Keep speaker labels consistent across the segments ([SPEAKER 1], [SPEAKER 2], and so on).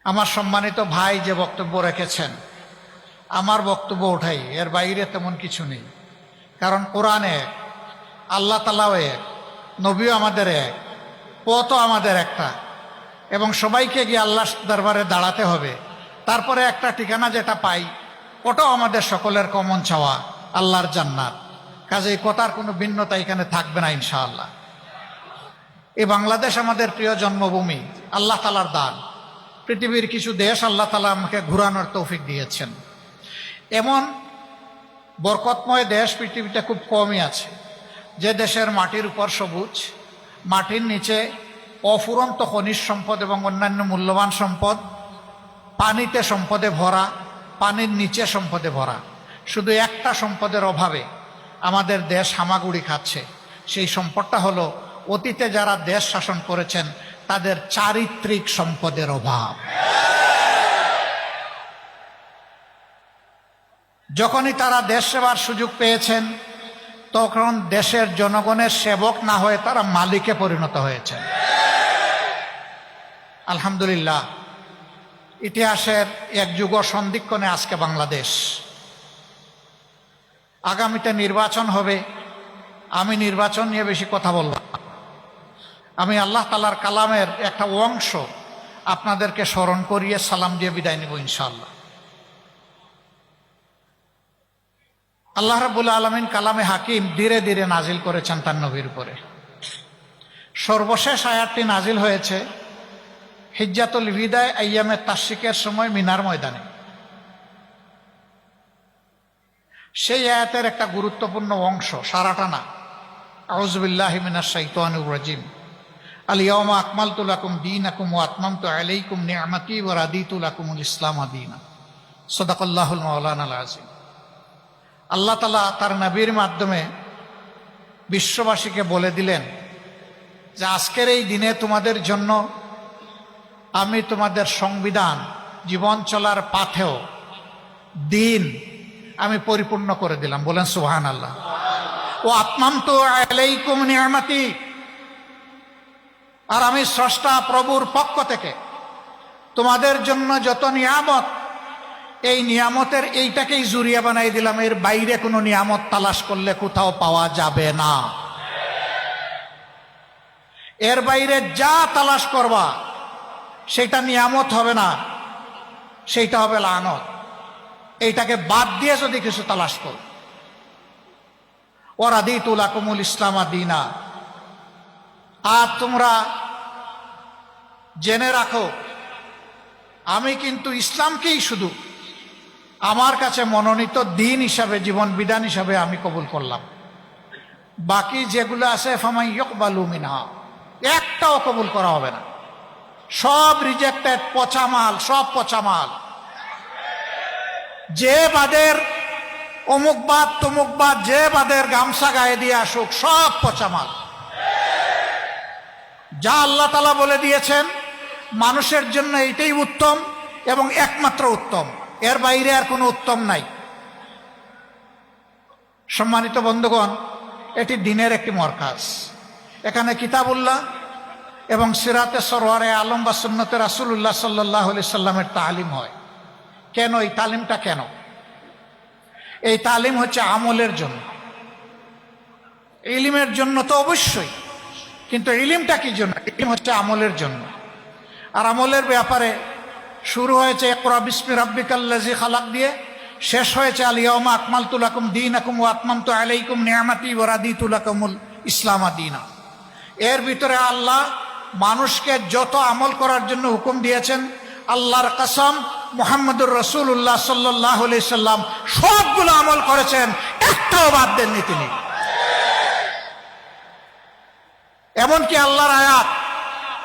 [SPEAKER 1] আমার সম্মানিত ভাই যে বক্তব্য রেখেছেন, আমার বক্তব্য ওঠাই, এর বাইরে তেমন কিছু নেই। কারণ কোরআন এক, আল্লাহ তাআলাও এক, নবীও আমাদের এক, পথও আমাদের একটা, এবং সবাইকে গিয়ে আল্লাহর দরবারে দাঁড়াতে হবে। তারপরে একটা ঠিকানা যেটা পাই, ওটাও আমাদের সকলের কমন চাওয়া, আল্লাহর জান্নাত। কাজে কথার কোনো ভিন্নতা এখানে থাকবে না ইনশাআল্লাহ। এই বাংলাদেশ আমাদের প্রিয় জন্মভূমি, আল্লাহ তাআলার দান। পৃথিবীর কিছু দেশ আল্লাহ তাআলা আমাকে ঘুরানোর তৌফিক দিয়েছেন। এমন বরকতময় দেশ পৃথিবীতে খুব কমই আছে, যে দেশের মাটির উপর সবুজ, মাটির নিচে অফুরন্ত খনিজ সম্পদ এবং অন্যান্য মূল্যবান সম্পদ, পানিতে সম্পদে ভরা, পানির নিচে সম্পদে ভরা। শুধু একটা সম্পদের অভাবে আমাদের দেশ হামাগুড়ি খাচ্ছে। সেই সম্পদটা হলো অতীতে যারা দেশ শাসন করেছেন তাদের চারিত্রিক সম্পদের অভাব। যখনই তারা দেশ সেবার সুযোগ পেয়েছেন, তখন দেশের জনগণের সেবক না হয়ে তারা মালিকে পরিণত হয়েছেন। আলহামদুলিল্লাহ, ইতিহাসের এক যুগ সন্ধিক্ষণে আজকে বাংলাদেশ। আগামীতে নির্বাচন হবে। আমি নির্বাচন নিয়ে বেশি কথা বলব না। আমি আল্লাহ তাআলার কালামের একটা অংশ আপনাদেরকে স্মরণ করিয়ে সালাম দিয়ে বিদায় নেব ইনশাআল্লাহ। আল্লাহ রাব্বুল আলামিন কালামে হাকিম ধীরে ধীরে নাজিল করেছেন তার নবীর উপরে। সর্বশেষ আয়াতটি নাজিল হয়েছে হিজ্জাতুল বিদায় আইয়ামে তাশরিকের সময় মিনার ময়দানে। সেই আয়াতের একটা গুরুত্বপূর্ণ অংশ, সারাটা না। আউযু বিল্লাহি মিনাশ শাইতানির রাজিম। আল ইয়াওমা আকমালতু লাকুম দীনাকুম ওয়া আতমামতু আলাইকুম নি'মাতি ওয়া রাদিতু লাকুমুল ইসলামা দীনা। সাদাকাল্লাহুল মাওলানাল আযীম। আল্লাহ তাআলা তার নবীর মাধ্যমে বিশ্ববাসীকে বলে দিলেন যে আজকের এই দিনে তোমাদের জন্য আমি তোমাদের সংবিধান, জীবন চলার পাথেয় দিন আমি পরিপূর্ণ করে দিলাম। বলেন সুবহানাল্লাহ। ওয়া আতমামতু আলাইকুম নি'মাতি, আর আমি স্রষ্টা প্রভুর পক্ষ থেকে তোমাদের জন্য যত নিয়ামত, এই নিয়ামতের এইটাকেই জুরিয়া বানাই দিলাম। এর বাইরে কোনো নিয়ামত তালাশ করলে কোথাও পাওয়া যাবে না। এর বাইরে যা তালাশ করবা সেটা নিয়ামত হবে না, সেইটা হবে লানত। এইটাকে বাদ দিয়ে যদি কিছু তালাশ কর। ওয়া রাদিতু লাকুমুল ইসলামা দীনা। আর তোমরা জেনে রাখো, আমি কিন্তু ইসলামকেই শুধু আমার কাছে মনোনীত দিন হিসাবে, জীবন বিধান হিসাবে আমি কবুল করলাম। বাকি যেগুলো আছে ফামাই ইয়কবালু মিনহা, একটাও কবুল করা হবে না। সব রিজেক্টেড, পচা মাল, সব পচা মাল। যে বাদের অমুকবাদ তমুকবাদ, যে বাদের গামছা গায়ে দিয়ে আসুক, সব পচা মাল। যা আল্লাহ তাআলা বলে দিয়েছেন মানুষের জন্য এইটাই উত্তম এবং একমাত্র উত্তম, এর বাইরে আর কোনো উত্তম নাই। সম্মানিত বন্ধুগণ, এটি দিনের একটি মরকাজ। এখানে কিতাবুল্লাহ এবং সিরাতে সরওয়ারে আলম বা সুন্নতে রাসূলুল্লাহ সাল্লাল্লাহু আলাইহি সাল্লামের তালিম হয়। কেন এই তালিমটা? কেন এই তালিম? হচ্ছে আমলের জন্য। ইলমের জন্য তো অবশ্যই, কিন্তু ইলমটা কি জন্য? ইলম হচ্ছে আমলের জন্য। আর আমলের ব্যাপারে শুরু হয়েছে ইকরা বিসমি রাব্বিকাল্লাযী খালাক দিয়ে, শেষ হয়েছে আল ইয়াওমা আকমালতু লাকুম দীনাকুম ওয়া আতমামতু আলাইকুম নি'মাতি ওয়া রাদিতু লাকুমুল ইসলামা দীনা। এর ভিতরে আল্লাহ মানুষকে যত আমল করার জন্য হুকুম দিয়েছেন, আল্লাহর কসম মুহাম্মদুর রাসূলুল্লাহ সাল্লাল্লাহু আলাইহি সাল্লাম সবগুলো আমল করেছেন, একটাও বাদ দেননি তিনি। এমনকি আল্লাহর আয়াত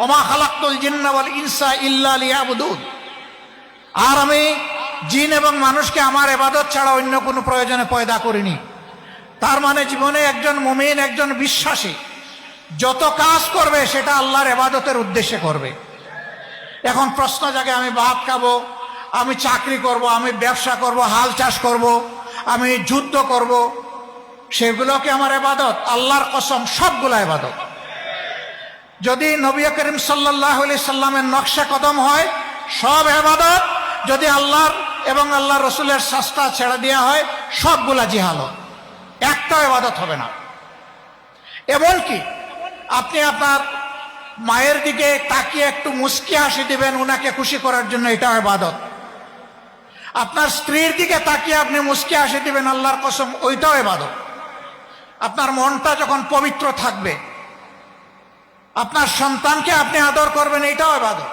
[SPEAKER 1] ওমা খালাকতুল জিন্না ওয়াল ইনসা ইল্লা লিয়াবুদুন, আর আমি জিন এবং মানুষকে আমার ইবাদত ছাড়া অন্য কোনো প্রয়োজনে পয়দা করিনি। তার মানে জীবনে একজন মুমিন, একজন বিশ্বাসী যত কাজ করবে সেটা আল্লাহর ইবাদতের উদ্দেশ্যে করবে। এখন প্রশ্ন জাগে, আমি ভাত খাবো, আমি চাকরি করব, আমি ব্যবসা করব, হাল চাষ করব, আমি যুদ্ধ করব, সেগুলো কি আমার ইবাদত? আল্লাহর কসম সবগুলো ইবাদত। যদি নবী করিম সাল্লাল্লাহু আলাইহি সাল্লামের নকশা কদম হয় সব ইবাদত যদি আল্লাহর এবং আল্লাহ রসুলের শাস্তা ছেড়ে দেওয়া হয় সবগুলা জিহালত, একটা ইবাদত হবে না। এমনকি আপনি আপনার মায়ের দিকে তাকিয়ে একটু মুস্কি হাসি দিবেন উনাকে খুশি করার জন্য, এটা ইবাদত। আপনার স্ত্রীর দিকে তাকিয়ে আপনি মুস্কি হাসি দিবেন আল্লাহর কসম, ওইটাও ইবাদত। আপনার মনটা যখন পবিত্র থাকবে, আপনার সন্তানকে আপনি আদর করবেন, এইটাও ইবাদত।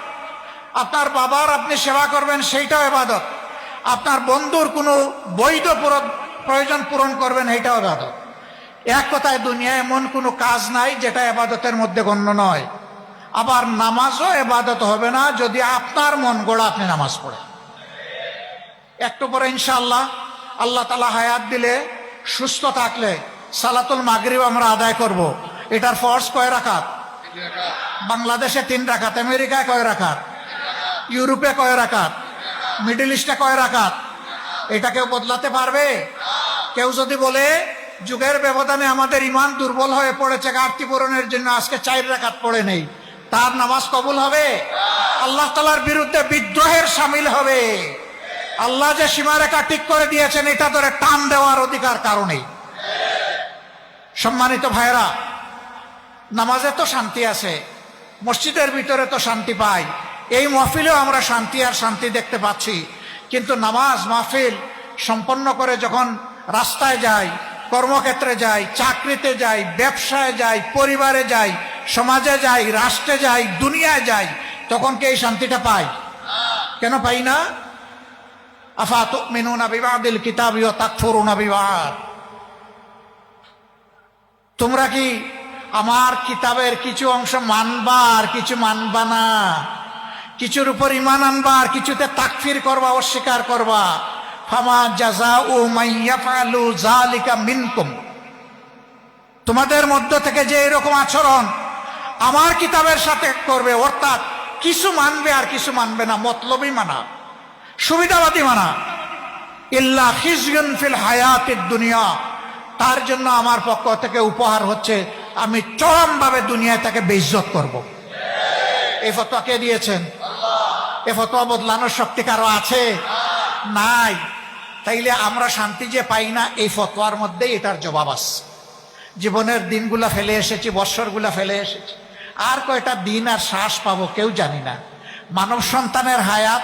[SPEAKER 1] আপনার বাবার আপনি সেবা করবেন, সেইটাও ইবাদত। আপনার বন্ধুর কোনো বৈধ প্রয়োজন পূরণ করবেন, এইটাও ইবাদত। এক কথায় দুনিয়ায় এমন কোনো কাজ নাই যেটা ইবাদতের মধ্যে গণ্য নয়। আবার নামাজও ইবাদত হবে না যদি আপনার মন গড়া আপনি নামাজ পড়েন। একটু পরে ইনশাআল্লাহ আল্লাহ তাআলা হায়াত দিলে, সুস্থ থাকলে সালাতুল মাগরিব আমরা আদায় করব। এটার ফরজ কয় রাকাত? বাংলাদেশে 3 রাকাত, আমেরিকায় কয় রাকাত, ইউরোপে কয় রাকাত, মিডল ইস্টে কয় রাকাত? এটা কেউ বদলাতে পারবে? কেউ যদি বলে যুগের ব্যবধানে আমাদের ইমান দুর্বল হয়ে পড়েছে, ঘাটতি পূরণের জন্য আজকে 4 রাকাত পড়ে নেই, তার নামাজ কবুল হবে? আল্লাহ তাআলার বিরুদ্ধে বিদ্রোহের শামিল হবে। আল্লাহ যে সীমারেখা ঠিক করে দিয়েছেন এটা ধরে টান দেওয়ার অধিকার কারণেই। সম্মানিত ভাইরা, নামাজে তো শান্তি আছে, মসজিদের ভিতরে তো শান্তি পাই, এই মাহফিলেও আমরা শান্তি আর শান্তি দেখতে পাচ্ছি। কিন্তু নামাজ মাহফিল সম্পন্ন করে যখন রাস্তায় যাই, কর্মক্ষেত্রে যাই, চাকরিতে যাই, ব্যবসায় যাই, পরিবারে যাই, সমাজে যাই, রাষ্ট্রে যাই, দুনিয়ায় যাই, তখন কি এই শান্তিটা পাই? কেন পাই না? আফা তুমিনুনা বিবাদিল কিতাবি ওয়া তাকফুরুনা বিবাদ। তোমরা কি আমার কিতাবের কিছু অংশ মানবা আর কিছু মানবা না? কিছুর উপর ঈমান আনবা আর কিছুতে তাকফির করবা, অস্বীকার করবা। ফামা জাযাউ মান ইয়াফআলু যালিকা মিনকুম, তোমাদের মধ্য থেকে যে এরকম আচরণ আমার কিতাবের সাথে করবে, অর্থাৎ কিছু মানবে আর কিছু মানবে না, মতলবী মানা, সুবিধাবাদী মানা, ইল্লা খিজয়ুন ফিল হায়াতিদ দুনিয়া, তার জন্য আমার পক্ষ থেকে উপহার হচ্ছে আমি চরমভাবে দুনিয়ায় তাকে বেইজ্জত করব। এই ফতোয়া কে দিয়েছেন? এই ফতোয়া বদলানোর শক্তি কারো আছে? নাই। তাইলে আমরা শান্তি যে পাই না, এই ফতোয়ার মধ্যেই এটার জবাব আছে। জীবনের দিনগুলা ফেলে এসেছি, বৎসরগুলা ফেলে এসেছি, আর কয়টা দিন আর শ্বাস পাবো কেউ জানি না। মানব সন্তানের হায়াত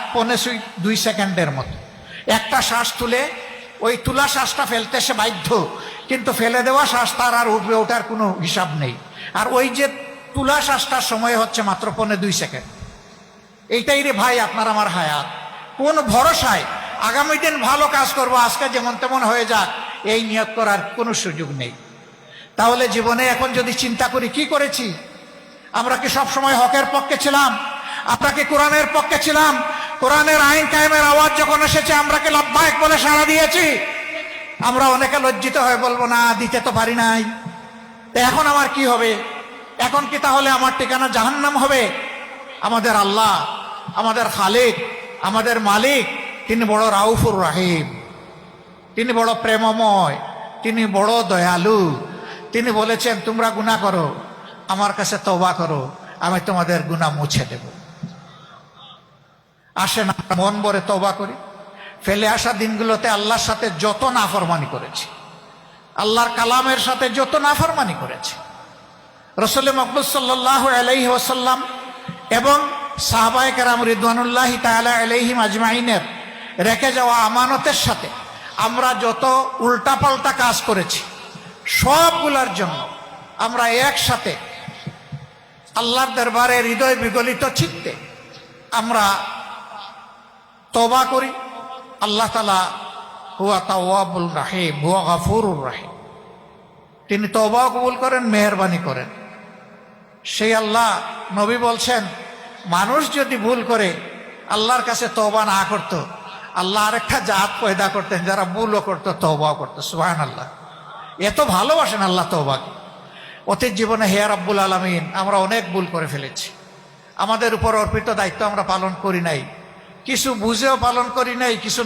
[SPEAKER 1] 2 সেকেন্ডের মতো। একটা শ্বাস তুলে ওই তুলা শ্বাসটা ফেলতে সে বাধ্য, কিন্তু ফেলে দেওয়া শ্বাস তার আর উঠবে ওঠার কোনো হিসাব নেই। আর ওই যে তুলা শ্বাসটার সময় হচ্ছে মাত্র 2 সেকেন্ড। এইটাই রে ভাই আপনার আমার হায়াত। কোন ভরসায় আগামী দিন ভালো কাজ করবো, আজকে যেমন তেমন হয়ে যাক, এই নিয়ত করার কোনো সুযোগ নেই। তাহলে জীবনে এখন যদি চিন্তা করি কি করেছি, আমরা কি সব সময় হকের পক্ষে ছিলাম? আমরা কি কোরআনের পক্ষে ছিলাম? কোরআনের আইন কায়েমের আওয়াজ যখন এসেছে আমরা কি লাব্বাইক বলে সাড়া দিয়েছি? আমরা অনেকে লজ্জিত হয়ে বলবো না, দিতে তো পারি নাই, এখন আমার কি হবে? এখন কি তাহলে আমার ঠিকানা জাহান্নাম হবে? আমাদের আল্লাহ, আমাদের খালিক, আমাদের মালিক, তিনি বড় রাউফুর রাহিম, তিনি বড় প্রেমময়, তিনি বড় দয়ালু। তিনি বলেছেন তোমরা গুনাহ করো, আমার কাছে তওবা করো, আমি তোমাদের গুনাহ মুছে দেব। আসেন আমরা মন ভরে তওবা করি। ফেলে আসা দিনগুলোতে আল্লাহর সাথে যত নাফরমানি করেছি, আল্লাহর কালামের সাথে যত নাফরমানি করেছি, রাসূল মকবুল সাল্লাল্লাহু আলাইহি ওয়াসাল্লাম এবং সাহাবায়ে কেরাম রিদওয়ানুল্লাহি তাআলা আলাইহিম আজমাইনের রেখে যাওয়া আমানতের সাথে আমরা যত উল্টাপাল্টা কাজ করেছি, সবগুলোর জন্য আমরা একসাথে আল্লাহর দরবারে হৃদয় বিগলিত চিত্তে আমরা তওবা করি। আল্লাহ তাআলা হুয়া তাওয়াবুর রাহিম, হুয়া গফুরুর রাহিম, তিনি তওবা কবুল করেন, মেহেরবানি করেন। সেই আল্লাহ, নবী বলছেন মানুষ যদি ভুল করে আল্লাহর কাছে তওবা না করত, আল্লাহ আরেকটা জাত পয়দা করতেন যারা ভুলও করতো তওবাও করতো। সুবহানাল্লাহ, এত ভালোবাসেন আল্লাহ তওবাকে। অতীত জীবনে হে রাব্বুল আলামিন আমরা অনেক ভুল করে ফেলেছি, আমাদের উপর অর্পিত দায়িত্ব আমরা পালন করি নাই, কিছু বুঝেও পালন করি নাই, কিছু